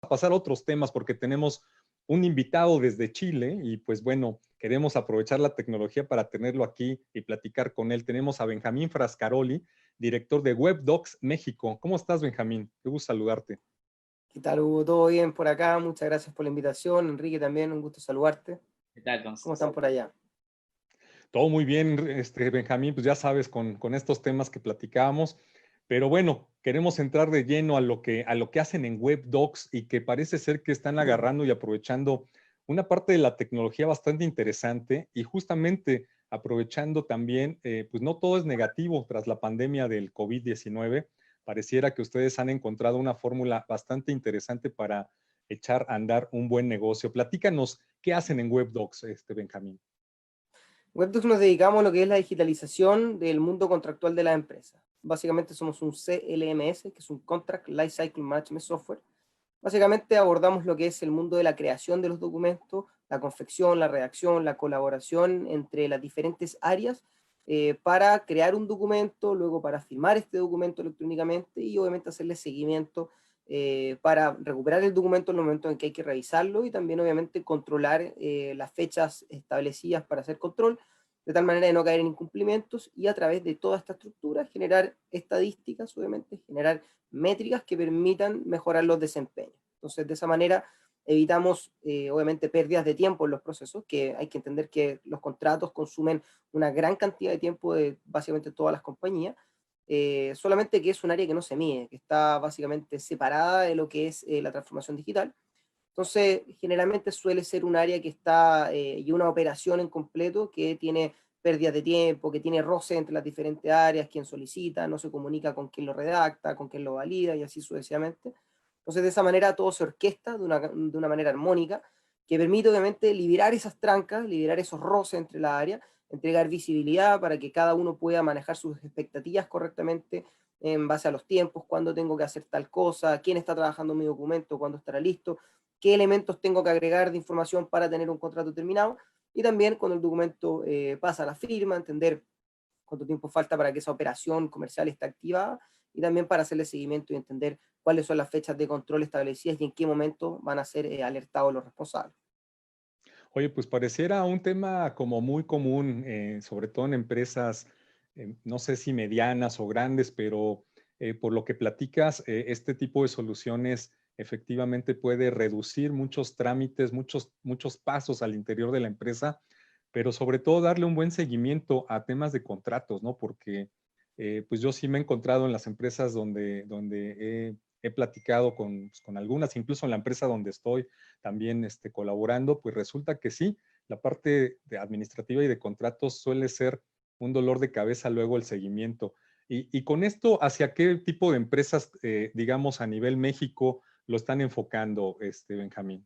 pasar a otros temas porque tenemos un invitado desde Chile y pues bueno, queremos aprovechar la tecnología para tenerlo aquí y platicar con él. Tenemos a Benjamín Frascaroli, director de WebDocs México. ¿Cómo estás, Benjamín? Qué gusto saludarte. ¿Qué tal, Hugo? ¿Todo bien por acá? Muchas gracias por la invitación. Enrique, también un gusto saludarte. ¿Qué tal, ¿Cómo entonces? están por allá? Todo muy bien, Benjamín, pues ya sabes, con estos temas que platicábamos, pero bueno, queremos entrar de lleno a lo que hacen en WebDocs y que parece ser que están agarrando y aprovechando una parte de la tecnología bastante interesante y justamente aprovechando también, pues no todo es negativo tras la pandemia del COVID-19. Pareciera que ustedes han encontrado una fórmula bastante interesante para echar a andar un buen negocio. Platícanos, ¿qué hacen en WebDocs, Benjamín? WebDocs nos dedicamos a lo que es la digitalización del mundo contractual de las empresas. Básicamente somos un CLMS, que es un Contract Lifecycle Management Software. Básicamente abordamos lo que es el mundo de la creación de los documentos, la confección, la redacción, la colaboración entre las diferentes áreas para crear un documento, luego para firmar este documento electrónicamente y obviamente hacerle seguimiento para recuperar el documento en el momento en que hay que revisarlo y también obviamente controlar las fechas establecidas para hacer control, de tal manera de no caer en incumplimientos y a través de toda esta estructura generar estadísticas, obviamente, generar métricas que permitan mejorar los desempeños. Entonces, de esa manera evitamos, obviamente, pérdidas de tiempo en los procesos, que hay que entender que los contratos consumen una gran cantidad de tiempo de básicamente todas las compañías, solamente que es un área que no se mide, que está básicamente separada de lo que es la transformación digital. Entonces, generalmente suele ser un área que está, y una operación en completo que tiene pérdidas de tiempo, que tiene roce entre las diferentes áreas, quien solicita, no se comunica con quien lo redacta, con quien lo valida y así sucesivamente. Entonces, de esa manera todo se orquesta de una manera armónica, que permite obviamente liberar esas trancas, liberar esos roces entre las áreas, entregar visibilidad para que cada uno pueda manejar sus expectativas correctamente en base a los tiempos, cuándo tengo que hacer tal cosa, quién está trabajando en mi documento, cuándo estará listo, qué elementos tengo que agregar de información para tener un contrato terminado, y también cuando el documento pasa a la firma, entender cuánto tiempo falta para que esa operación comercial esté activada, y también para hacerle seguimiento y entender cuáles son las fechas de control establecidas y en qué momento van a ser alertados los responsables. Oye, pues pareciera un tema como muy común, sobre todo en empresas, no sé si medianas o grandes, pero por lo que platicas, este tipo de soluciones efectivamente puede reducir muchos trámites, muchos pasos al interior de la empresa, pero sobre todo darle un buen seguimiento a temas de contratos, ¿no? Porque pues yo sí me he encontrado en las empresas donde he platicado pues, con algunas, incluso en la empresa donde estoy también colaborando, pues resulta que sí, la parte de administrativa y de contratos suele ser un dolor de cabeza luego el seguimiento. Y con esto, ¿hacia qué tipo de empresas, digamos, a nivel México lo están enfocando, Benjamín?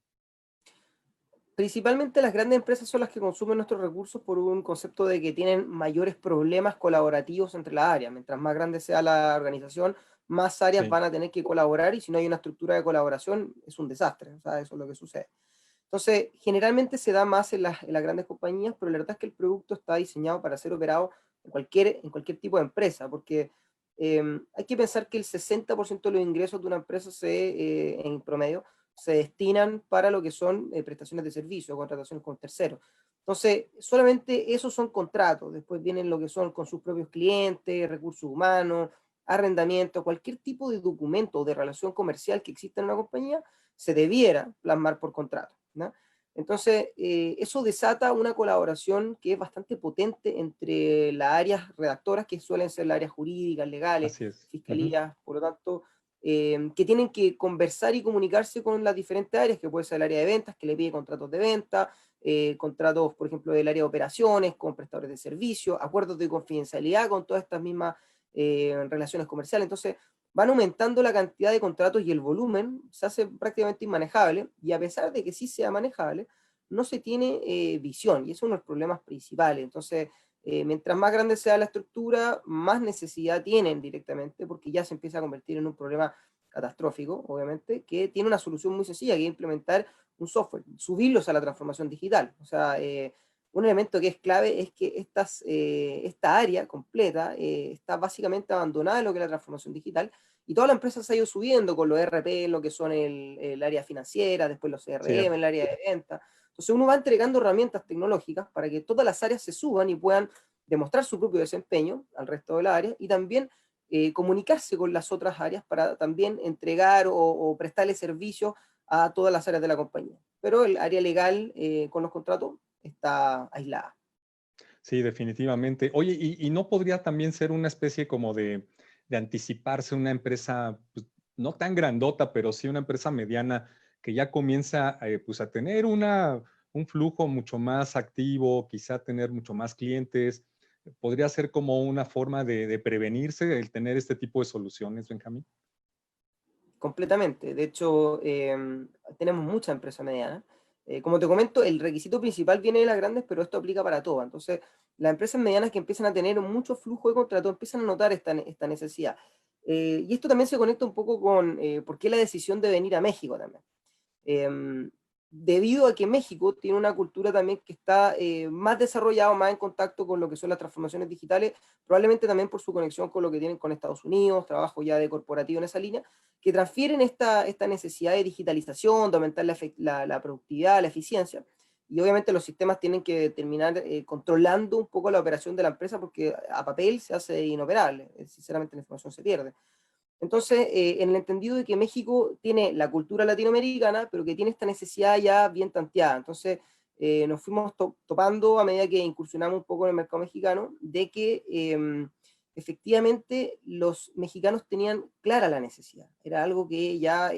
Principalmente las grandes empresas son las que consumen nuestros recursos por un concepto de que tienen mayores problemas colaborativos entre las áreas. Mientras más grande sea la organización, más áreas Sí. van a tener que colaborar y si no hay una estructura de colaboración es un desastre. O sea, eso es lo que sucede. Entonces, generalmente se da más en las grandes compañías, pero la verdad es que el producto está diseñado para ser operado en cualquier tipo de empresa, porque hay que pensar que el 60% de los ingresos de una empresa en promedio se destinan para lo que son prestaciones de servicio o contrataciones con terceros. Entonces, solamente esos son contratos, después vienen lo que son con sus propios clientes, recursos humanos, arrendamiento, cualquier tipo de documento o de relación comercial que exista en una compañía, se debiera plasmar por contrato, ¿no? Entonces, eso desata una colaboración que es bastante potente entre las áreas redactoras, que suelen ser las áreas jurídicas, legales, Así es. Ujú. fiscalías, por lo tanto, que tienen que conversar y comunicarse con las diferentes áreas, que puede ser el área de ventas, que le pide contratos de venta, contratos, por ejemplo, del área de operaciones, con prestadores de servicios, acuerdos de confidencialidad con todas estas mismas relaciones comerciales. Entonces, van aumentando la cantidad de contratos y el volumen se hace prácticamente inmanejable, y a pesar de que sí sea manejable, no se tiene visión, y eso es uno de los problemas principales. Entonces, mientras más grande sea la estructura, más necesidad tienen directamente, porque ya se empieza a convertir en un problema catastrófico, obviamente, que tiene una solución muy sencilla, que es implementar un software, subirlos a la transformación digital. O sea, un elemento que es clave es que esta área completa está básicamente abandonada en lo que es la transformación digital, y toda la empresa se ha ido subiendo con los ERP, lo que son el área financiera, después los CRM, Cierto. el área de venta. Entonces uno va entregando herramientas tecnológicas para que todas las áreas se suban y puedan demostrar su propio desempeño al resto de la área, y también comunicarse con las otras áreas para también entregar o prestarle servicio a todas las áreas de la compañía. Pero el área legal con los contratos está aislada. Sí, definitivamente. Oye, ¿y no podría también ser una especie como de anticiparse una empresa, pues, no tan grandota, pero sí una empresa mediana que ya comienza pues, a tener un flujo mucho más activo, quizá tener mucho más clientes? ¿Podría ser como una forma de prevenirse el tener este tipo de soluciones, Benjamín? Completamente. De hecho, tenemos muchas empresas medianas. Como te comento, el requisito principal viene de las grandes, pero esto aplica para todas. Entonces, las empresas medianas que empiezan a tener mucho flujo de contratos empiezan a notar esta necesidad. Y esto también se conecta un poco con por qué la decisión de venir a México también. Em, Debido a que México tiene una cultura también que está más desarrollada, más en contacto con lo que son las transformaciones digitales, probablemente también por su conexión con lo que tienen con Estados Unidos, trabajo ya de corporativo en esa línea, que transfieren esta necesidad de digitalización, de aumentar la productividad, la eficiencia, y obviamente los sistemas tienen que terminar controlando un poco la operación de la empresa porque a papel se hace inoperable, sinceramente la información se pierde. Entonces, en el entendido de que México tiene la cultura latinoamericana, pero que tiene esta necesidad ya bien tanteada. Entonces, nos fuimos topando a medida que incursionamos un poco en el mercado mexicano, de que efectivamente los mexicanos tenían clara la necesidad. Era algo que ya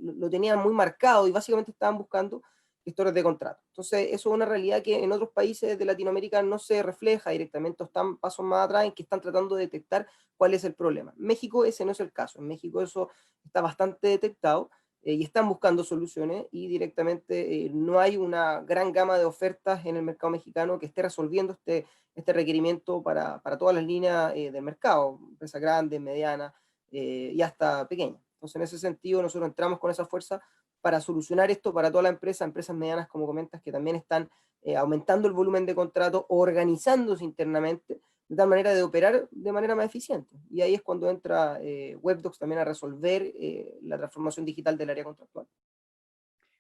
lo tenían muy marcado y básicamente estaban buscando gestores de contrato. Entonces, eso es una realidad que en otros países de Latinoamérica no se refleja directamente, o están pasos más atrás en que están tratando de detectar cuál es el problema. En México ese no es el caso, en México eso está bastante detectado y están buscando soluciones y directamente no hay una gran gama de ofertas en el mercado mexicano que esté resolviendo este requerimiento para todas las líneas del mercado, empresas grandes, medianas y hasta pequeñas. Entonces en ese sentido nosotros entramos con esa fuerza para solucionar esto para toda la empresa, empresas medianas como comentas que también están aumentando el volumen de contratos, organizándose internamente de tal manera de operar de manera más eficiente. Y ahí es cuando entra WebDocs también a resolver la transformación digital del área contractual.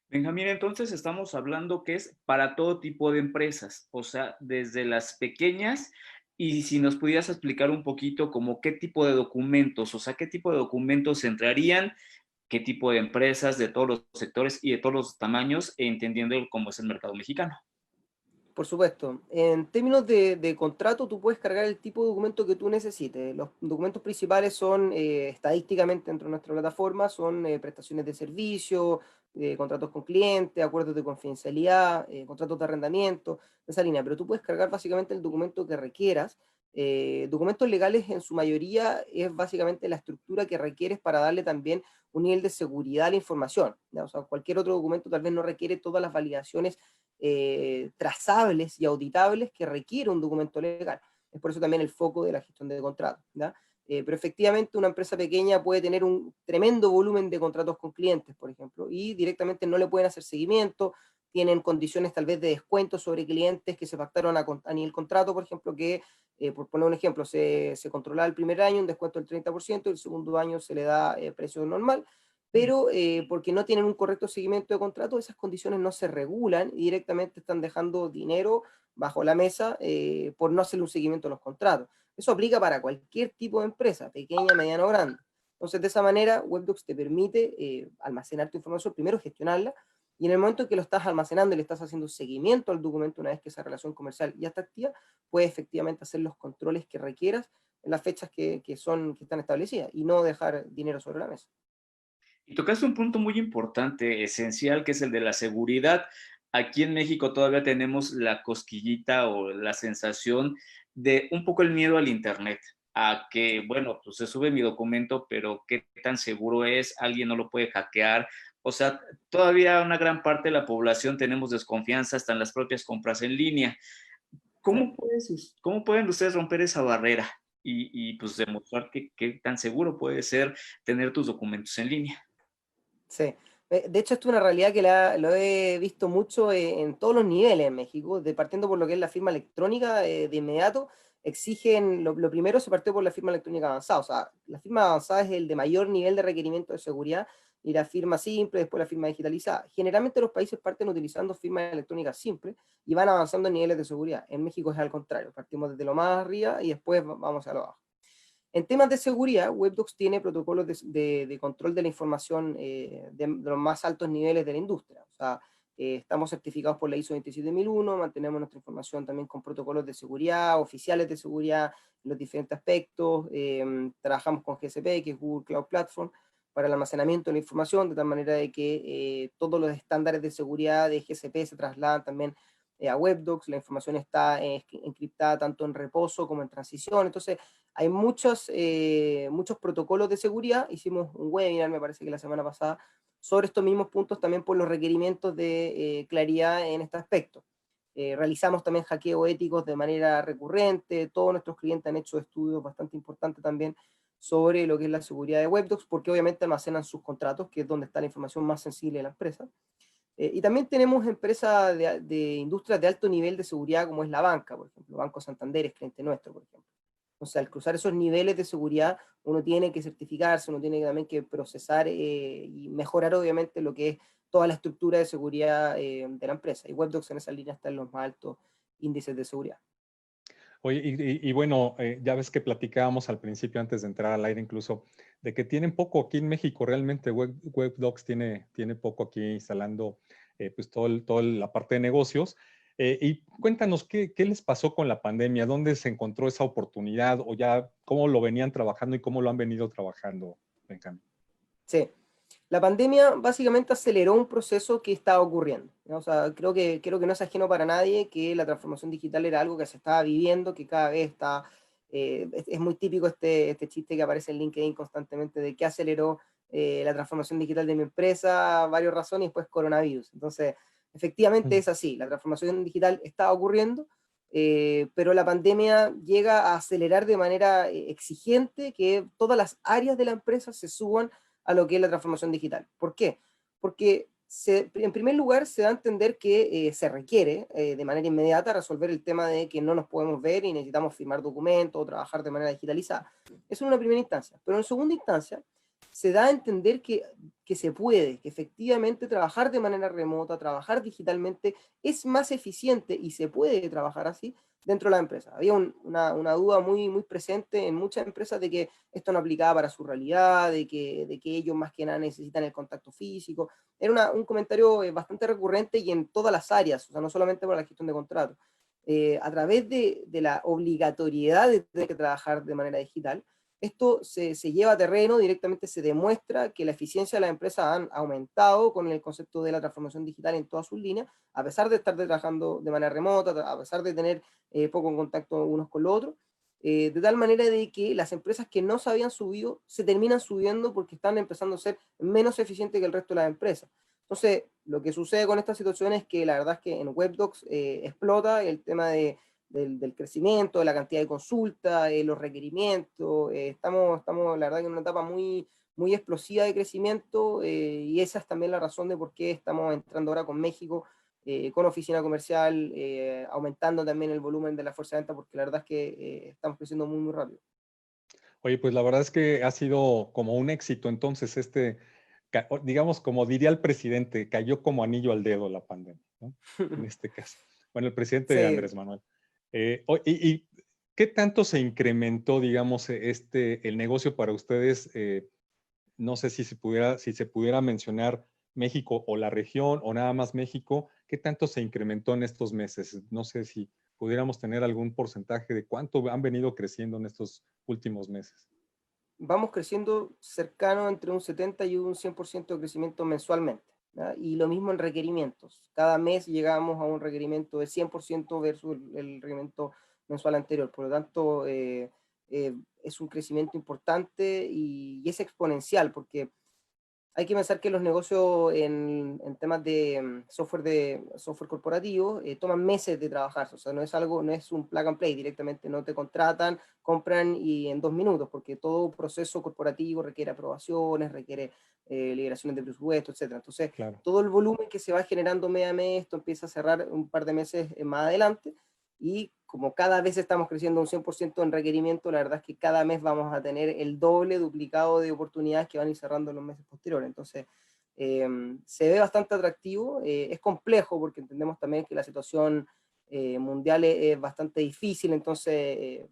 Benjamín, entonces estamos hablando que es para todo tipo de empresas, o sea, desde las pequeñas, y si nos pudieras explicar un poquito como qué tipo de documentos, o sea, qué tipo de documentos entrarían, qué tipo de empresas de todos los sectores y de todos los tamaños, entendiendo cómo es el mercado mexicano. Por supuesto, en términos de contrato, tú puedes cargar el tipo de documento que tú necesites. Los documentos principales son, estadísticamente dentro de nuestra plataforma, son prestaciones de servicio, contratos con clientes, acuerdos de confidencialidad, contratos de arrendamiento, de esa línea. Pero tú puedes cargar básicamente el documento que requieras. Documentos legales en su mayoría es básicamente la estructura que requieres para darle también un nivel de seguridad a la información, ¿ya? O sea, cualquier otro documento tal vez no requiere todas las validaciones trazables y auditables que requiere un documento legal. Es por eso también el foco de la gestión de contratos, ¿ya? Pero efectivamente una empresa pequeña puede tener un tremendo volumen de contratos con clientes, por ejemplo, y directamente no le pueden hacer seguimiento, tienen condiciones tal vez de descuento sobre clientes que se pactaron a nivel contrato, por ejemplo, que, por poner un ejemplo, se controla el primer año un descuento del 30%, el segundo año se le da precio normal, pero porque no tienen un correcto seguimiento de contrato, esas condiciones no se regulan y directamente están dejando dinero bajo la mesa por no hacerle un seguimiento a los contratos. Eso aplica para cualquier tipo de empresa, pequeña, mediana o grande. Entonces, de esa manera, WebDocs te permite almacenar tu información, primero gestionarla, y en el momento en que lo estás almacenando y le estás haciendo seguimiento al documento, una vez que esa relación comercial ya está activa, puedes efectivamente hacer los controles que requieras en las fechas que están establecidas y no dejar dinero sobre la mesa. Y tocaste un punto muy importante, esencial, que es el de la seguridad. Aquí en México todavía tenemos la cosquillita o la sensación de un poco el miedo al Internet, a que, bueno, pues se sube mi documento, pero qué tan seguro es, alguien no lo puede hackear. O sea, todavía una gran parte de la población tenemos desconfianza hasta en las propias compras en línea. ¿Sí? ¿Cómo pueden ustedes romper esa barrera pues demostrar qué tan seguro puede ser tener tus documentos en línea? Sí. De hecho, esto es una realidad que lo he visto mucho en todos los niveles en México, partiendo por lo que es la firma electrónica de inmediato. exigen, lo primero se partió por la firma electrónica avanzada, o sea, la firma avanzada es el de mayor nivel de requerimiento de seguridad, y la firma simple, después la firma digitalizada. Generalmente los países parten utilizando firmas electrónicas simples y van avanzando en niveles de seguridad. En México es al contrario, partimos desde lo más arriba y después vamos a lo abajo. En temas de seguridad, Webdocs tiene protocolos de control de la información de los más altos niveles de la industria. O sea, estamos certificados por la ISO 27001, mantenemos nuestra información también con protocolos de seguridad, oficiales de seguridad, en los diferentes aspectos. Trabajamos con GCP, que es Google Cloud Platform, para el almacenamiento de la información, de tal manera de que todos los estándares de seguridad de GCP se trasladan también a Webdocs. La información está encriptada tanto en reposo como en transición. Entonces, hay muchos protocolos de seguridad. Hicimos un webinar, me parece que la semana pasada, sobre estos mismos puntos, también por los requerimientos de claridad en este aspecto. Realizamos también hackeos éticos de manera recurrente. Todos nuestros clientes han hecho estudios bastante importantes también sobre lo que es la seguridad de Webdocs, porque obviamente almacenan sus contratos, que es donde está la información más sensible de la empresa. Y también tenemos empresas de industrias de alto nivel de seguridad, como es la banca, por ejemplo. Banco Santander es cliente nuestro, por ejemplo. Entonces, al cruzar esos niveles de seguridad, uno tiene que certificarse, uno tiene también que procesar y mejorar, obviamente, lo que es toda la estructura de seguridad de la empresa. Y Webdocs en esa línea está en los más altos índices de seguridad. Oye, y bueno, ya ves que platicábamos al principio, antes de entrar al aire incluso, de que tienen poco aquí en México, realmente Webdocs tiene poco aquí instalando pues toda la parte de negocios. Y cuéntanos, ¿qué les pasó con la pandemia? ¿Dónde se encontró esa oportunidad? ¿O ya cómo lo venían trabajando y cómo lo han venido trabajando, Benjamín? Sí. La pandemia básicamente aceleró un proceso que estaba ocurriendo, ¿no? O sea, creo que no es ajeno para nadie que la transformación digital era algo que se estaba viviendo, que cada vez está... es muy típico este chiste que aparece en LinkedIn constantemente de que aceleró la transformación digital de mi empresa, varias razones, y después coronavirus. Entonces, efectivamente es así, la transformación digital está ocurriendo, pero la pandemia llega a acelerar de manera exigente que todas las áreas de la empresa se suban a lo que es la transformación digital. ¿Por qué? Porque en primer lugar se da a entender que se requiere de manera inmediata resolver el tema de que no nos podemos ver y necesitamos firmar documentos o trabajar de manera digitalizada. Eso en una primera instancia. Pero en segunda instancia se da a entender que se puede, que efectivamente trabajar de manera remota, trabajar digitalmente es más eficiente y se puede trabajar así dentro de la empresa. Había una duda muy presente en muchas empresas de que esto no aplicaba para su realidad, de que ellos más que nada necesitan el contacto físico. Era un comentario bastante recurrente y en todas las áreas, o sea, no solamente para la gestión de contratos. A través de la obligatoriedad de tener que trabajar de manera digital, esto se lleva a terreno, directamente se demuestra que la eficiencia de las empresas han aumentado con el concepto de la transformación digital en todas sus líneas, a pesar de estar trabajando de manera remota, a pesar de tener poco contacto unos con los otros, de tal manera de que las empresas que no se habían subido se terminan subiendo porque están empezando a ser menos eficientes que el resto de las empresas. Entonces, lo que sucede con esta situación es que la verdad es que en Webdocs explota el tema del crecimiento, de la cantidad de consultas, los requerimientos. Estamos, la verdad, que en una etapa muy explosiva de crecimiento, y esa es también la razón de por qué estamos entrando ahora con México, con oficina comercial, aumentando también el volumen de la fuerza de venta, porque la verdad es que estamos creciendo muy rápido. Oye, pues la verdad es que ha sido como un éxito entonces digamos, como diría el presidente, cayó como anillo al dedo la pandemia, ¿no? En este caso. Bueno, el presidente Sí. Andrés Manuel. ¿Y qué tanto se incrementó, digamos, el negocio para ustedes? No sé si se pudiera mencionar México o la región o nada más México. ¿Qué tanto se incrementó en estos meses? No sé si pudiéramos tener algún porcentaje de cuánto han venido creciendo en estos últimos meses. Vamos creciendo cercano entre un 70 y un 100% de crecimiento mensualmente, ¿ya? Y lo mismo en requerimientos. Cada mes llegamos a un requerimiento de 100% versus el requerimiento mensual anterior. Por lo tanto, es un crecimiento importante y es exponencial, porque hay que pensar que los negocios en temas de software corporativo toman meses de trabajar, o sea, no es un plug and play, directamente no te contratan, compran y en 2 minutos, porque todo proceso corporativo requiere aprobaciones, requiere liberaciones de presupuesto, etc. Entonces, Claro. todo el volumen que se va generando mes a mes, esto empieza a cerrar un par de meses más adelante, y como cada vez estamos creciendo un 100% en requerimiento, la verdad es que cada mes vamos a tener el doble, duplicado de oportunidades que van a ir cerrando en los meses posteriores. Entonces, se ve bastante atractivo, es complejo porque entendemos también que la situación mundial es bastante difícil, entonces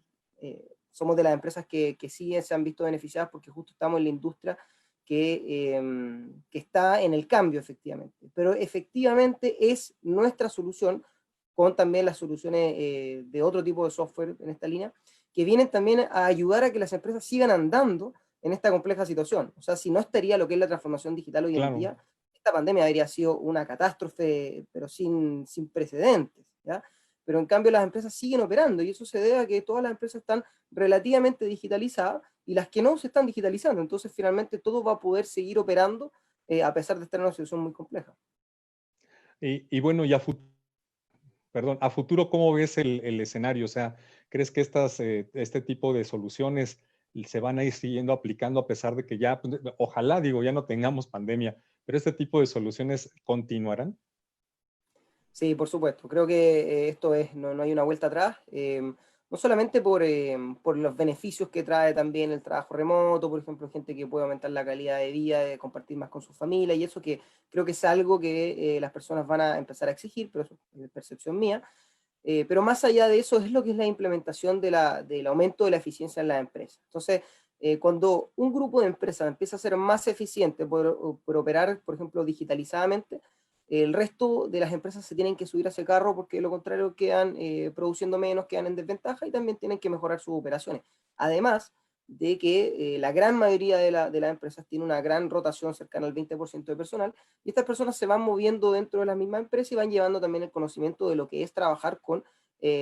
somos de las empresas que sí se han visto beneficiadas porque justo estamos en la industria que está en el cambio, efectivamente. Pero efectivamente es nuestra solución, con también las soluciones de otro tipo de software en esta línea, que vienen también a ayudar a que las empresas sigan andando en esta compleja situación. O sea, si no estaría lo que es la transformación digital hoy en Claro. día, esta pandemia habría sido una catástrofe, pero sin precedentes, ¿ya? Pero en cambio las empresas siguen operando, y eso se debe a que todas las empresas están relativamente digitalizadas, y las que no se están digitalizando. Entonces, finalmente, todo va a poder seguir operando a pesar de estar en una situación muy compleja. Y bueno, perdón, a futuro, ¿cómo ves el escenario? O sea, ¿crees que este tipo de soluciones se van a ir siguiendo aplicando a pesar de que ya, pues, ojalá, digo, ya no tengamos pandemia, pero este tipo de soluciones continuarán? Sí, por supuesto. Creo que esto es, no hay una vuelta atrás, no solamente por los beneficios que trae también el trabajo remoto, por ejemplo, gente que puede aumentar la calidad de vida, de compartir más con su familia, y eso que creo que es algo que las personas van a empezar a exigir, pero eso es percepción mía. Pero más allá de eso es lo que es la implementación del aumento de la eficiencia en la empresa. Entonces, cuando un grupo de empresas empieza a ser más eficiente por operar, por ejemplo, digitalizadamente, el resto de las empresas se tienen que subir a ese carro porque de lo contrario quedan produciendo menos, quedan en desventaja y también tienen que mejorar sus operaciones. Además de que la gran mayoría de las empresas tiene una gran rotación cercana al 20% de personal, y estas personas se van moviendo dentro de la misma empresa y van llevando también el conocimiento de lo que es trabajar con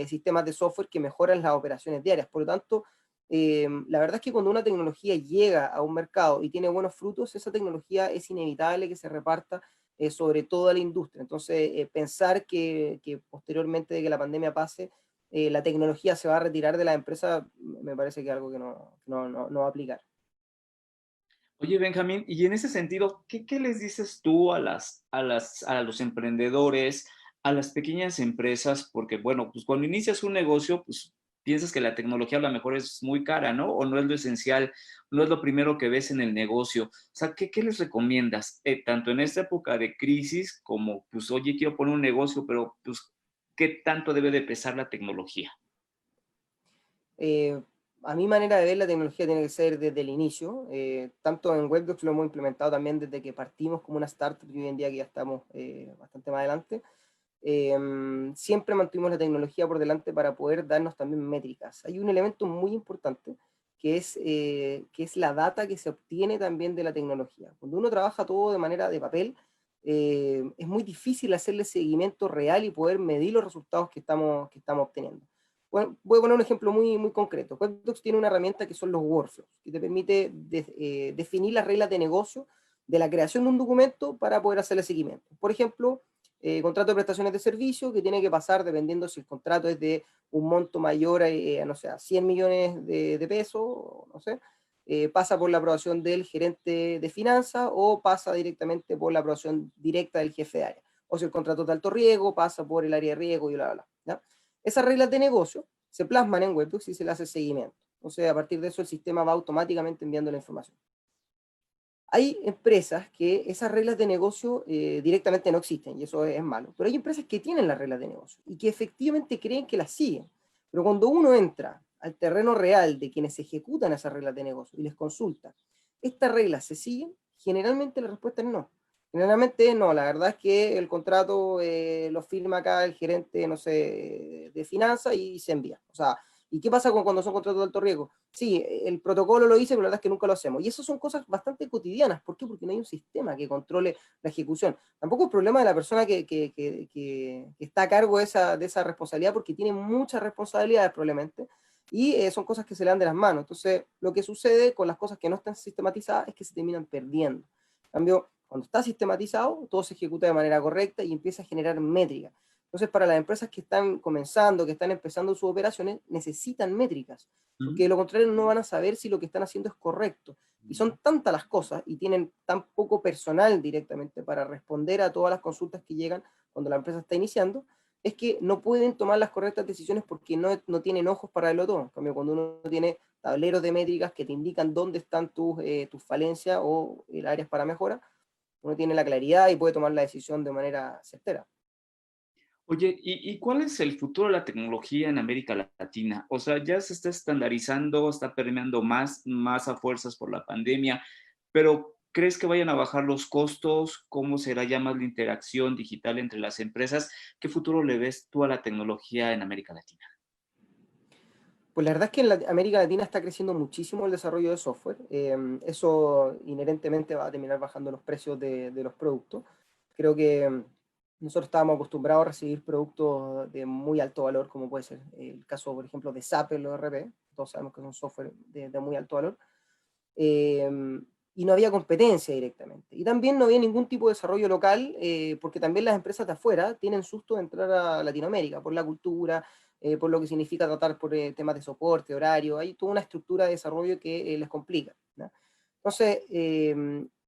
sistemas de software que mejoran las operaciones diarias. Por lo tanto, la verdad es que cuando una tecnología llega a un mercado y tiene buenos frutos, esa tecnología es inevitable que se reparta sobre toda la industria. Entonces, pensar que posteriormente de que la pandemia pase, la tecnología se va a retirar de la empresa, me parece que es algo que no va a aplicar. Oye, Benjamín, y en ese sentido, ¿qué les dices tú a los emprendedores, a las pequeñas empresas? Porque, bueno, pues cuando inicias un negocio, pues piensas que la tecnología a lo mejor es muy cara, ¿no? O no es lo esencial, no es lo primero que ves en el negocio. O sea, ¿qué les recomiendas? Tanto en esta época de crisis como, pues, oye, quiero poner un negocio, pero, pues, ¿qué tanto debe de pesar la tecnología? Eh, a mi manera de ver, la tecnología tiene que ser desde el inicio. Tanto en WebDocs lo hemos implementado también desde que partimos como una startup, y hoy en día que ya estamos bastante más adelante. Siempre mantuvimos la tecnología por delante para poder darnos también métricas. Hay un elemento muy importante que es la data que se obtiene también de la tecnología. Cuando uno trabaja todo de manera de papel, es muy difícil hacerle seguimiento real y poder medir los resultados que estamos obteniendo. Bueno, voy a poner un ejemplo muy concreto. QuickBooks tiene una herramienta que son los workflows, que te permite definir las reglas de negocio de la creación de un documento para poder hacerle seguimiento. Por ejemplo, contrato de prestaciones de servicio que tiene que pasar, dependiendo si el contrato es de un monto mayor no sé, a 100 millones de pesos, no sé, pasa por la aprobación del gerente de finanzas o pasa directamente por la aprobación directa del jefe de área. O si el contrato es de alto riesgo, pasa por el área de riesgo y bla, bla, bla. ¿Ya? Esas reglas de negocio se plasman en Webdocs y se le hace seguimiento. Entonces, a partir de eso, el sistema va automáticamente enviando la información. Hay empresas que esas reglas de negocio directamente no existen, y eso es malo. Pero hay empresas que tienen las reglas de negocio y que efectivamente creen que las siguen. Pero cuando uno entra al terreno real de quienes ejecutan esas reglas de negocio y les consulta, ¿estas reglas se siguen? Generalmente la respuesta es no. Generalmente no, la verdad es que el contrato lo firma acá el gerente, no sé, de finanzas y se envía. O sea, ¿y qué pasa cuando son contratos de alto riesgo? Sí, el protocolo lo dice, pero la verdad es que nunca lo hacemos. Y eso son cosas bastante cotidianas. ¿Por qué? Porque no hay un sistema que controle la ejecución. Tampoco es problema de la persona que está a cargo de esa responsabilidad, porque tiene muchas responsabilidades probablemente, y son cosas que se le dan de las manos. Entonces, lo que sucede con las cosas que no están sistematizadas es que se terminan perdiendo. En cambio, cuando está sistematizado, todo se ejecuta de manera correcta y empieza a generar métricas. Entonces, para las empresas que están comenzando, que están empezando sus operaciones, necesitan métricas, porque de lo contrario no van a saber si lo que están haciendo es correcto. Y son tantas las cosas y tienen tan poco personal directamente para responder a todas las consultas que llegan cuando la empresa está iniciando, es que no pueden tomar las correctas decisiones porque no tienen ojos para verlo todo. En cambio, cuando uno tiene tableros de métricas que te indican dónde están tus falencias o áreas para mejora, uno tiene la claridad y puede tomar la decisión de manera certera. Oye, ¿y cuál es el futuro de la tecnología en América Latina? O sea, ya se está estandarizando, está permeando más a fuerzas por la pandemia, pero ¿crees que vayan a bajar los costos? ¿Cómo será ya más la interacción digital entre las empresas? ¿Qué futuro le ves tú a la tecnología en América Latina? Pues la verdad es que en América Latina está creciendo muchísimo el desarrollo de software. Eso inherentemente va a terminar bajando los precios de los productos. Creo que nosotros estábamos acostumbrados a recibir productos de muy alto valor, como puede ser el caso, por ejemplo, de SAP, el ORP. Todos sabemos que son software de muy alto valor. eh, y no había competencia directamente. Y también no había ningún tipo de desarrollo local, porque también las empresas de afuera tienen susto de entrar a Latinoamérica por la cultura, por lo que significa tratar por temas de soporte, horario, hay toda una estructura de desarrollo que les complica, ¿no? Entonces,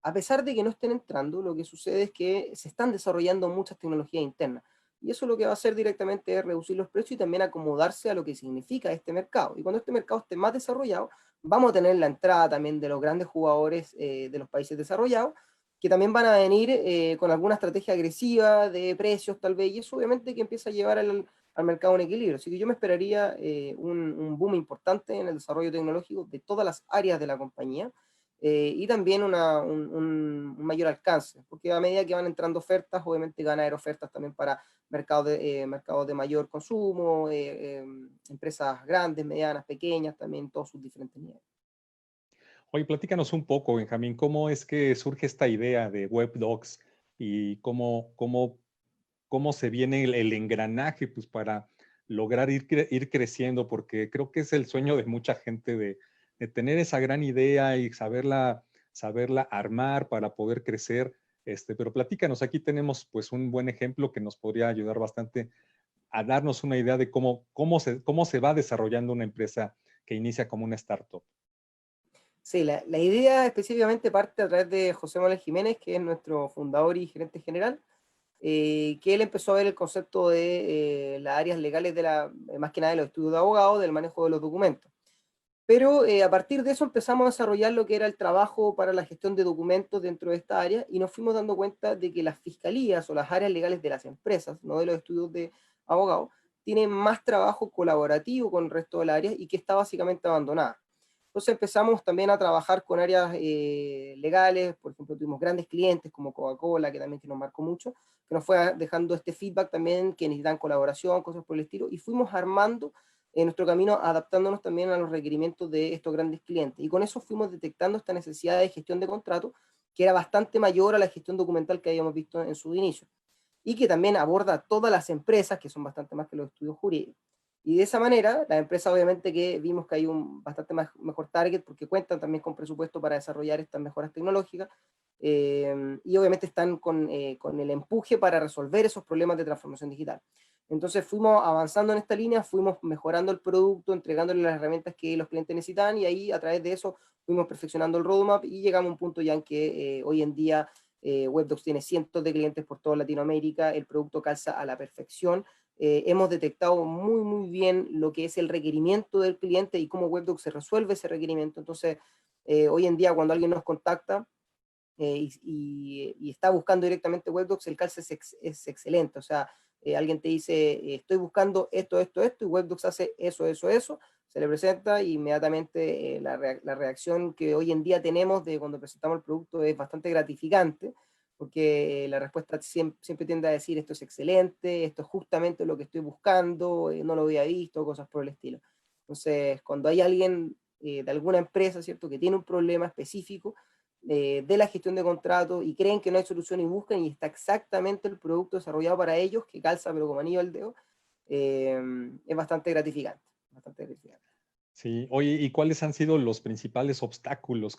a pesar de que no estén entrando, lo que sucede es que se están desarrollando muchas tecnologías internas. Y eso lo que va a hacer directamente es reducir los precios y también acomodarse a lo que significa este mercado. Y cuando este mercado esté más desarrollado, vamos a tener la entrada también de los grandes jugadores de los países desarrollados, que también van a venir con alguna estrategia agresiva de precios tal vez, y eso obviamente que empieza a llevar al mercado un equilibrio. Así que yo me esperaría un boom importante en el desarrollo tecnológico de todas las áreas de la compañía, y también un mayor alcance, porque a medida que van entrando ofertas, obviamente van a haber ofertas también para mercados de mayor consumo, empresas grandes, medianas, pequeñas, también todos sus diferentes niveles. Oye, platícanos un poco, Benjamín, ¿cómo es que surge esta idea de WebDocs y cómo se viene el engranaje pues, para lograr ir creciendo? Porque creo que es el sueño de mucha gente de tener esa gran idea y saberla armar para poder crecer. Pero platícanos, aquí tenemos pues un buen ejemplo que nos podría ayudar bastante a darnos una idea de cómo se va desarrollando una empresa que inicia como una startup. Sí, la idea específicamente parte a través de José Manuel Jiménez, que es nuestro fundador y gerente general, que él empezó a ver el concepto de las áreas legales más que nada de los estudios de abogado, del manejo de los documentos. Pero a partir de eso empezamos a desarrollar lo que era el trabajo para la gestión de documentos dentro de esta área y nos fuimos dando cuenta de que las fiscalías o las áreas legales de las empresas, no de los estudios de abogados, tienen más trabajo colaborativo con el resto del área y que está básicamente abandonada. Entonces empezamos también a trabajar con áreas legales, por ejemplo, tuvimos grandes clientes como Coca-Cola, que nos marcó mucho, que nos fue dejando este feedback también, que necesitan colaboración, cosas por el estilo, y fuimos armando en nuestro camino, adaptándonos también a los requerimientos de estos grandes clientes. Y con eso fuimos detectando esta necesidad de gestión de contrato, que era bastante mayor a la gestión documental que habíamos visto en su inicio, y que también aborda todas las empresas, que son bastante más que los estudios jurídicos. Y de esa manera, la empresa obviamente que vimos que hay un bastante mejor target, porque cuentan también con presupuesto para desarrollar estas mejoras tecnológicas, y obviamente están con el empuje para resolver esos problemas de transformación digital. Entonces fuimos avanzando en esta línea, fuimos mejorando el producto, entregándole las herramientas que los clientes necesitan, y ahí a través de eso fuimos perfeccionando el roadmap y llegamos a un punto ya en que hoy en día WebDocs tiene cientos de clientes por toda Latinoamérica, el producto calza a la perfección. Hemos detectado muy bien lo que es el requerimiento del cliente y cómo WebDocs se resuelve ese requerimiento. Entonces, hoy en día cuando alguien nos contacta y está buscando directamente WebDocs, el calce es excelente. O sea, alguien te dice, estoy buscando esto, y WebDocs hace eso, se le presenta y inmediatamente la reacción que hoy en día tenemos de cuando presentamos el producto es bastante gratificante, porque la respuesta siempre tiende a decir, esto es excelente, esto es justamente lo que estoy buscando, no lo había visto, cosas por el estilo. Entonces, cuando hay alguien de alguna empresa, ¿cierto?, que tiene un problema específico, de la gestión de contratos y creen que no hay solución y buscan y está exactamente el producto desarrollado para ellos, que calza pero como anillo al dedo, es bastante gratificante, bastante gratificante. Sí, oye, ¿y cuáles han sido los principales obstáculos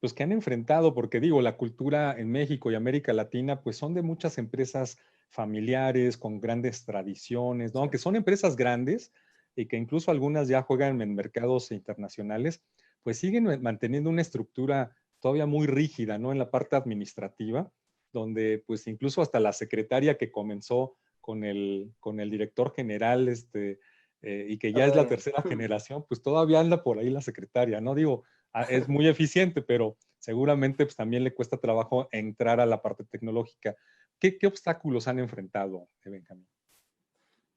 pues, que han enfrentado? Porque digo, la cultura en México y América Latina, pues son de muchas empresas familiares, con grandes tradiciones, ¿no? Sí. Aunque son empresas grandes y que incluso algunas ya juegan en mercados internacionales, pues siguen manteniendo una estructura todavía muy rígida, ¿no? En la parte administrativa, donde pues incluso hasta la secretaria que comenzó con el director general, y que Está ya es la todavía. tercera generación, pues todavía anda por ahí la secretaria, ¿no? Digo, es muy eficiente, pero seguramente pues, también le cuesta trabajo entrar a la parte tecnológica. ¿Qué obstáculos han enfrentado, Benjamín?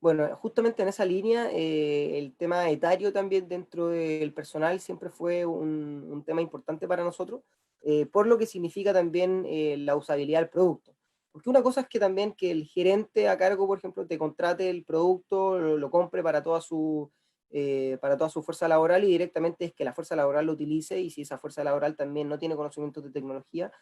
Bueno, justamente en esa línea, el tema etario también dentro del personal siempre fue un tema importante para nosotros, por lo que significa también la usabilidad del producto. Porque una cosa es que también que el gerente a cargo, por ejemplo, te contrate el producto, lo compre para toda su fuerza laboral y directamente es que la fuerza laboral lo utilice y si esa fuerza laboral también no tiene conocimientos de tecnología,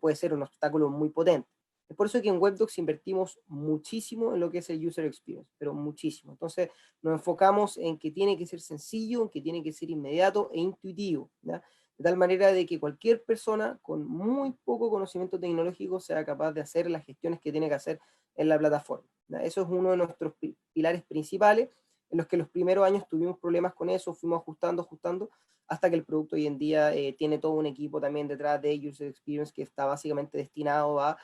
puede ser un obstáculo muy potente. Es por eso que en WebDocs invertimos muchísimo en lo que es el user experience, pero muchísimo. Entonces nos enfocamos en que tiene que ser sencillo, en que tiene que ser inmediato e intuitivo, ¿ya? De tal manera de que cualquier persona con muy poco conocimiento tecnológico sea capaz de hacer las gestiones que tiene que hacer en la plataforma, ¿ya? Eso es uno de nuestros pilares principales, en los que los primeros años tuvimos problemas con eso, fuimos ajustando, hasta que el producto hoy en día tiene todo un equipo también detrás de user experience que está básicamente destinado a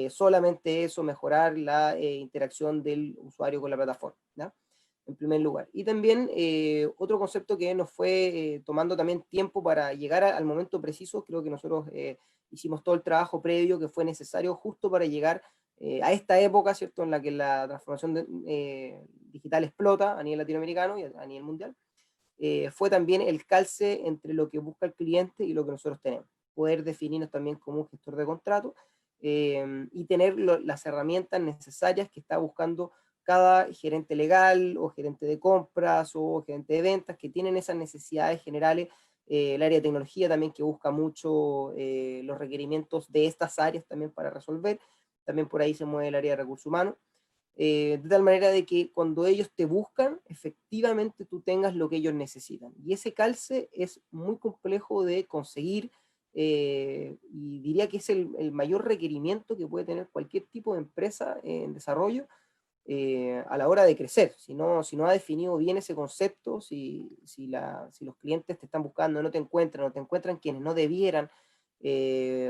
solamente eso, mejorar la interacción del usuario con la plataforma, ¿ya? En primer lugar. Y también otro concepto que nos fue tomando también tiempo para llegar al momento preciso, creo que nosotros hicimos todo el trabajo previo que fue necesario justo para llegar a esta época, ¿cierto?, en la que la transformación digital explota a nivel latinoamericano y a nivel mundial, fue también el calce entre lo que busca el cliente y lo que nosotros tenemos. Poder definirnos también como un gestor de contrato y tener las herramientas necesarias que está buscando cada gerente legal o gerente de compras o gerente de ventas que tienen esas necesidades generales. El área de tecnología también que busca mucho los requerimientos de estas áreas también para resolver. También por ahí se mueve el área de recursos humanos. De tal manera de que cuando ellos te buscan, efectivamente tú tengas lo que ellos necesitan. Y ese calce es muy complejo de conseguir y diría que es el mayor requerimiento que puede tener cualquier tipo de empresa en desarrollo a la hora de crecer. Si no ha definido bien ese concepto, si los clientes te están buscando, no te encuentran, o te encuentran quienes no debieran,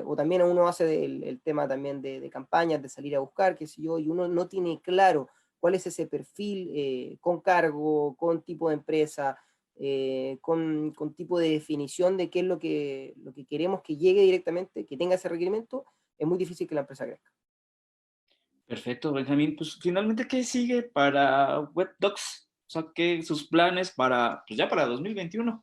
o también uno hace el tema también de campañas, de salir a buscar, qué sé yo, y uno no tiene claro cuál es ese perfil con cargo, con tipo de empresa, con tipo de definición de qué es lo que queremos que llegue directamente, que tenga ese requerimiento, es muy difícil que la empresa crezca. Perfecto, Benjamín. Pues finalmente, ¿qué sigue para WebDocs? O sea, ¿qué sus planes para, pues ya para 2021?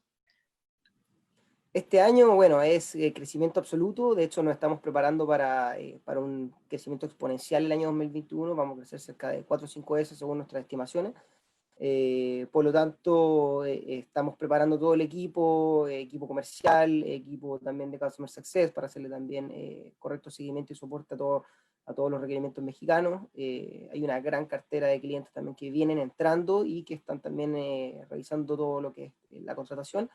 Este año, bueno, es crecimiento absoluto. De hecho, nos estamos preparando para un crecimiento exponencial el año 2021. Vamos a crecer cerca de 4 o 5 veces según nuestras estimaciones. Por lo tanto, estamos preparando todo el equipo, equipo comercial, equipo también de Customer Success para hacerle también correcto seguimiento y soporte a todos los requerimientos mexicanos. Hay una gran cartera de clientes también que vienen entrando y que están también revisando todo lo que es la contratación.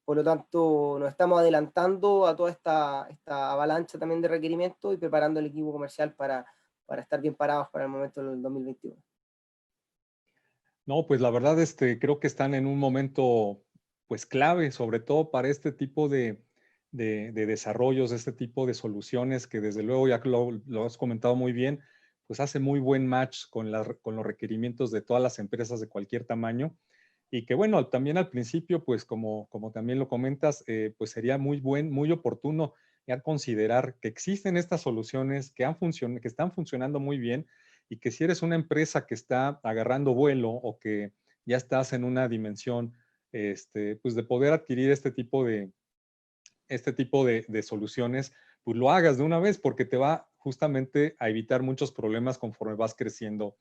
Por lo tanto, nos estamos adelantando a toda esta avalancha también de requerimientos y preparando el equipo comercial para estar bien parados para el momento del 2021. No, pues la verdad, creo que están en un momento, pues clave, sobre todo para este tipo de desarrollos, este tipo de soluciones que desde luego, ya que lo has comentado muy bien, pues hace muy buen match con los requerimientos de todas las empresas de cualquier tamaño. Y que bueno, también al principio, pues como también lo comentas, pues sería muy oportuno ya considerar que existen estas soluciones que están funcionando muy bien y que si eres una empresa que está agarrando vuelo o que ya estás en una dimensión, pues de poder adquirir este tipo de soluciones, pues lo hagas de una vez porque te va justamente a evitar muchos problemas conforme vas creciendo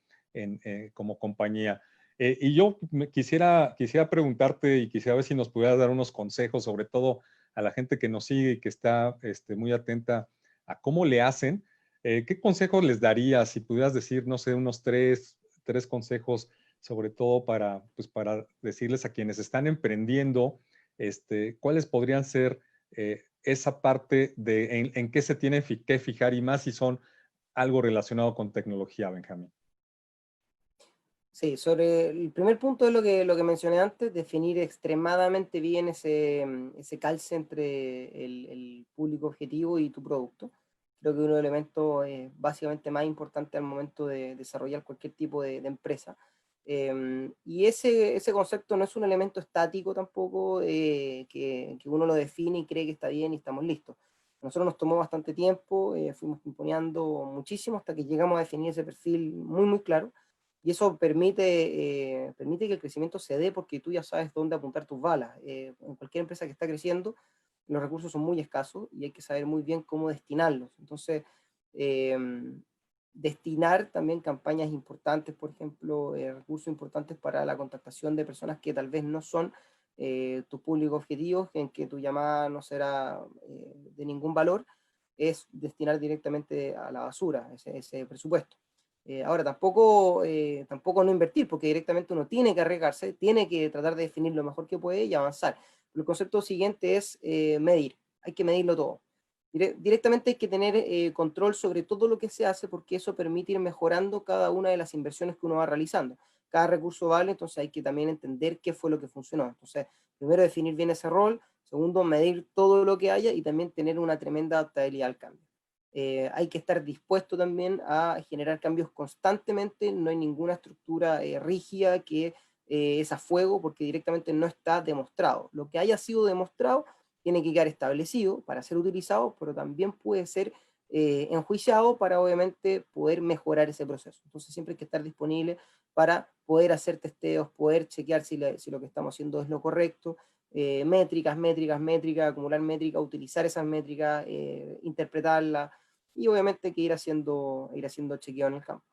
como compañía. Y yo quisiera preguntarte y quisiera ver si nos pudieras dar unos consejos, sobre todo a la gente que nos sigue y que está muy atenta a cómo le hacen. ¿Qué consejos les darías? Si pudieras decir, no sé, unos tres consejos, sobre todo pues para decirles a quienes están emprendiendo, cuáles podrían ser esa parte de en qué se tiene que fijar y más si son algo relacionado con tecnología, Benjamín. Sí, sobre el primer punto es lo que mencioné antes, definir extremadamente bien ese calce entre el público objetivo y tu producto, creo que uno de los elementos básicamente más importantes al momento de desarrollar cualquier tipo de empresa. Y ese concepto no es un elemento estático tampoco, que uno lo define y cree que está bien y estamos listos. A nosotros nos tomó bastante tiempo, fuimos pimponeando muchísimo hasta que llegamos a definir ese perfil muy, muy claro. Y eso permite que el crecimiento se dé porque tú ya sabes dónde apuntar tus balas. En cualquier empresa que está creciendo, los recursos son muy escasos y hay que saber muy bien cómo destinarlos. Entonces, eh, destinar también campañas importantes, por ejemplo, recursos importantes para la contactación de personas que tal vez no son tu público objetivo, en que tu llamada no será de ningún valor, es destinar directamente a la basura ese presupuesto. Ahora, tampoco no invertir, porque directamente uno tiene que arriesgarse, tiene que tratar de definir lo mejor que puede y avanzar. El concepto siguiente es medir, hay que medirlo todo. Directamente hay que tener control sobre todo lo que se hace porque eso permite ir mejorando cada una de las inversiones que uno va realizando. Cada recurso vale, entonces hay que también entender qué fue lo que funcionó. Entonces, primero definir bien ese rol, segundo medir todo lo que haya y también tener una tremenda adaptabilidad al cambio. Hay que estar dispuesto también a generar cambios constantemente, no hay ninguna estructura rígida que es a fuego porque directamente no está demostrado. Lo que haya sido demostrado tiene que quedar establecido para ser utilizado, pero también puede ser enjuiciado para obviamente poder mejorar ese proceso. Entonces siempre hay que estar disponible para poder hacer testeos, poder chequear si lo que estamos haciendo es lo correcto, métricas, acumular métricas, utilizar esas métricas, interpretarlas, y obviamente hay que ir haciendo chequeo en el campo.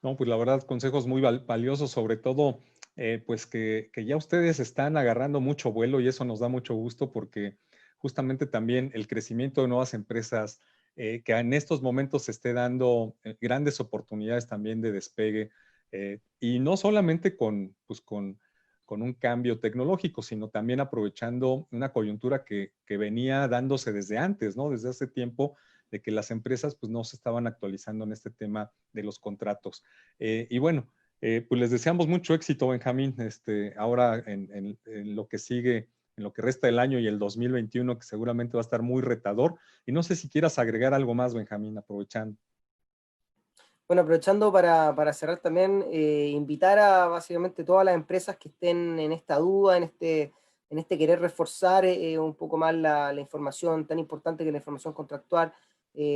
No, pues la verdad, consejos muy valiosos, sobre todo, pues que ya ustedes están agarrando mucho vuelo y eso nos da mucho gusto porque justamente también el crecimiento de nuevas empresas, que en estos momentos se esté dando grandes oportunidades también de despegue, y no solamente pues con un cambio tecnológico, sino también aprovechando una coyuntura que venía dándose desde antes, ¿no? Desde hace tiempo, de que las empresas pues no se estaban actualizando en este tema de los contratos. Y bueno, pues les deseamos mucho éxito, Benjamín, ahora en lo que sigue, en lo que resta del año y el 2021, que seguramente va a estar muy retador. Y no sé si quieras agregar algo más, Benjamín, aprovechando. Bueno, aprovechando para cerrar también, invitar a básicamente todas las empresas que estén en esta duda, en este querer reforzar un poco más la información tan importante que es la información contractual,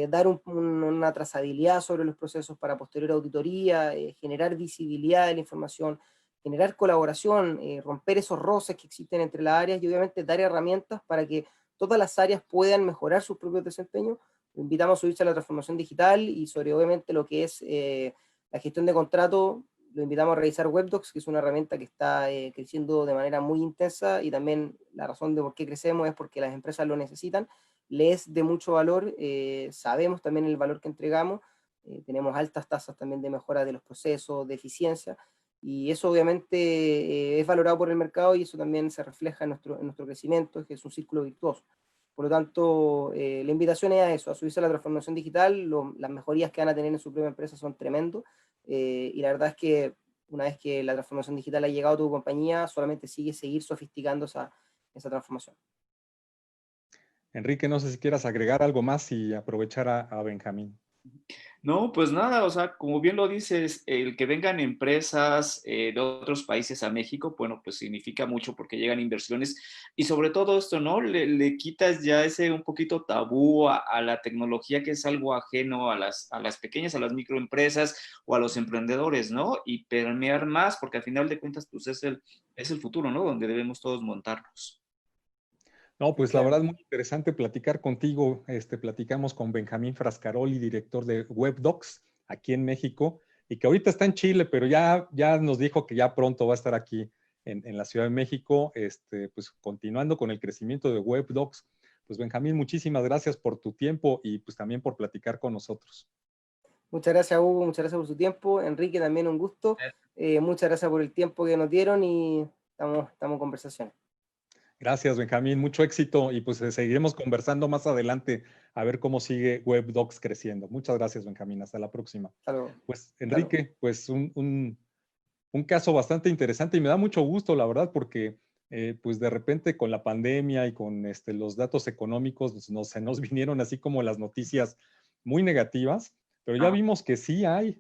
dar una trazabilidad sobre los procesos para posterior auditoría, generar visibilidad de la información, generar colaboración, romper esos roces que existen entre las áreas y obviamente dar herramientas para que todas las áreas puedan mejorar sus propios desempeños. Lo invitamos a subirse a la transformación digital y sobre obviamente lo que es la gestión de contrato, lo invitamos a revisar WebDocs, que es una herramienta que está creciendo de manera muy intensa y también la razón de por qué crecemos es porque las empresas lo necesitan, le es de mucho valor, sabemos también el valor que entregamos, tenemos altas tasas también de mejora de los procesos, de eficiencia, y eso obviamente es valorado por el mercado y eso también se refleja en nuestro crecimiento, que es un círculo virtuoso. Por lo tanto, la invitación es a eso, a subirse a la transformación digital. Las mejorías que van a tener en su propia empresa son tremendos. Y la verdad es que una vez que la transformación digital ha llegado a tu compañía, solamente sigue seguir sofisticando esa transformación. Enrique, no sé si quieras agregar algo más y aprovechar a Benjamín. No, pues nada, o sea, como bien lo dices, el que vengan empresas de otros países a México, bueno, pues significa mucho porque llegan inversiones y sobre todo esto, ¿no? Le quitas ya ese un poquito tabú a la tecnología que es algo ajeno a las pequeñas, a las microempresas o a los emprendedores, ¿no? Y permear más porque al final de cuentas, pues es el futuro, ¿no? Donde debemos todos montarnos. No, pues la verdad Efectivamente. muy interesante platicar contigo. Platicamos con Benjamín Frascaroli, director de WebDocs aquí en México, y que ahorita está en Chile, pero ya nos dijo que ya pronto va a estar aquí en la Ciudad de México, pues continuando con el crecimiento de WebDocs. Pues Benjamín, muchísimas gracias por tu tiempo y pues también por platicar con nosotros. Muchas gracias, Hugo, muchas gracias por su tiempo. Enrique, también un gusto. Muchas gracias por el tiempo que nos dieron y estamos en conversación. Gracias, Benjamín. Mucho éxito y pues seguiremos conversando más adelante a ver cómo sigue WebDocs creciendo. Muchas gracias, Benjamín. Hasta la próxima. Hasta luego. Pues, Hasta luego. Enrique, pues un caso bastante interesante y me da mucho gusto, la verdad, porque pues de repente con la pandemia y con los datos económicos se nos vinieron así como las noticias muy negativas, pero ya vimos que sí hay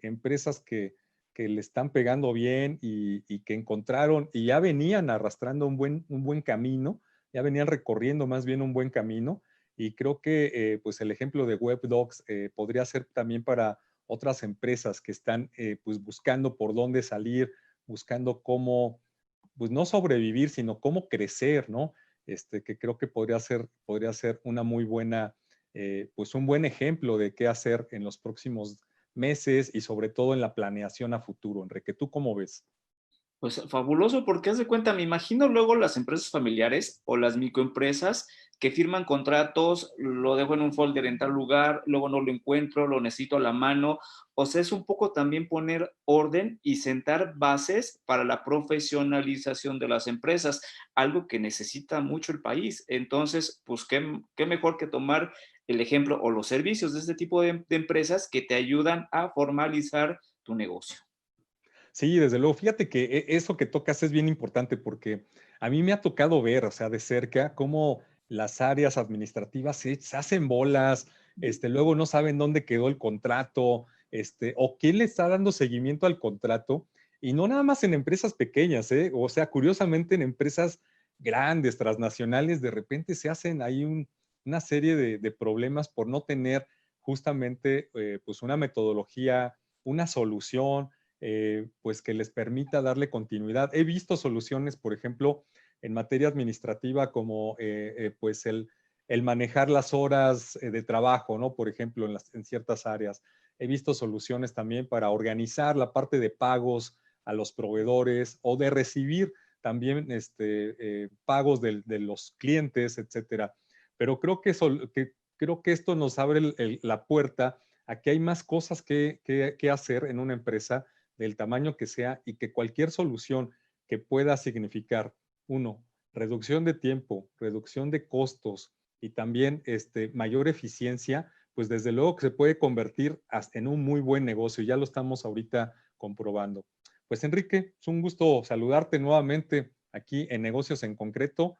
empresas que le están pegando bien y que encontraron y ya venían arrastrando un buen camino, ya venían recorriendo más bien un buen camino, y creo que pues el ejemplo de WebDocs podría ser también para otras empresas que están pues buscando por dónde salir, buscando cómo, pues no sobrevivir, sino cómo crecer, ¿no? Que creo que podría ser una muy buena, pues un buen ejemplo de qué hacer en los próximos meses y sobre todo en la planeación a futuro. Enrique, ¿tú cómo ves? Pues fabuloso, porque haz de cuenta, me imagino luego las empresas familiares o las microempresas que firman contratos, lo dejo en un folder en tal lugar, luego no lo encuentro, lo necesito a la mano. O sea, es un poco también poner orden y sentar bases para la profesionalización de las empresas, algo que necesita mucho el país. Entonces, pues qué mejor que tomar el ejemplo o los servicios de este tipo de empresas que te ayudan a formalizar tu negocio. Sí, desde luego. Fíjate que eso que tocas es bien importante porque a mí me ha tocado ver, o sea, de cerca, cómo las áreas administrativas se hacen bolas, luego no saben dónde quedó el contrato, o quién le está dando seguimiento al contrato, y no nada más en empresas pequeñas, ¿eh? O sea, curiosamente en empresas grandes, transnacionales, de repente se hacen ahí una serie de problemas por no tener justamente, pues, una metodología, una solución, pues que les permita darle continuidad. He visto soluciones, por ejemplo, en materia administrativa como pues el manejar las horas de trabajo, ¿no? Por ejemplo, en ciertas áreas. He visto soluciones también para organizar la parte de pagos a los proveedores o de recibir también pagos de los clientes, etcétera. Pero creo que esto nos abre la puerta a que hay más cosas que hacer en una empresa del tamaño que sea, y que cualquier solución que pueda significar, uno, reducción de tiempo, reducción de costos y también mayor eficiencia, pues desde luego que se puede convertir hasta en un muy buen negocio. Ya lo estamos ahorita comprobando. Pues Enrique, es un gusto saludarte nuevamente aquí en Negocios en Concreto.